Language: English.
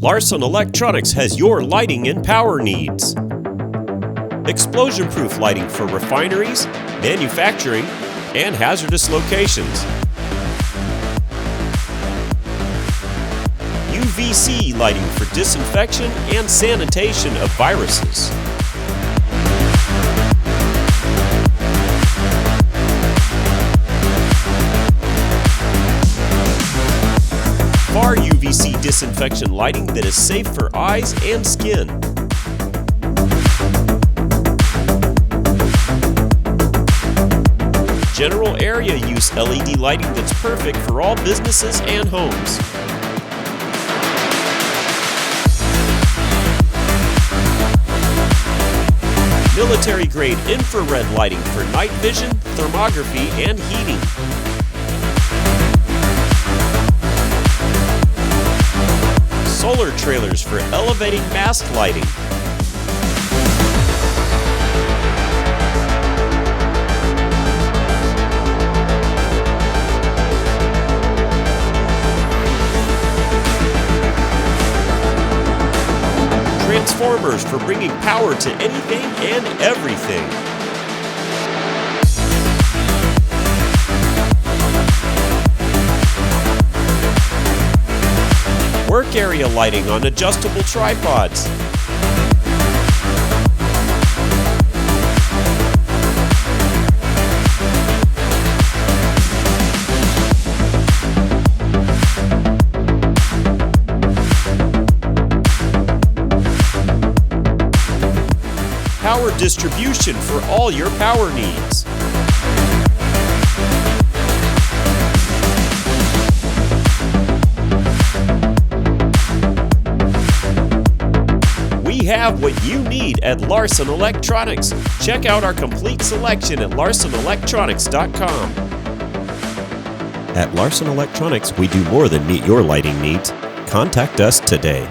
Larson Electronics has your lighting and power needs. Explosion-proof lighting for refineries, manufacturing, and hazardous locations. UVC lighting for disinfection and sanitation of viruses. Far UVC disinfection lighting that is safe for eyes and skin. General area use LED lighting that's perfect for all businesses and homes. Military-grade infrared lighting for night vision, thermography, and heating. Solar trailers for elevating mast lighting. Transformers for bringing power to anything and everything. Work area lighting on adjustable tripods. Power distribution for all your power needs. We have what you need at Larson Electronics. Check out our complete selection at larsonelectronics.com. At Larson Electronics, we do more than meet your lighting needs. Contact us today.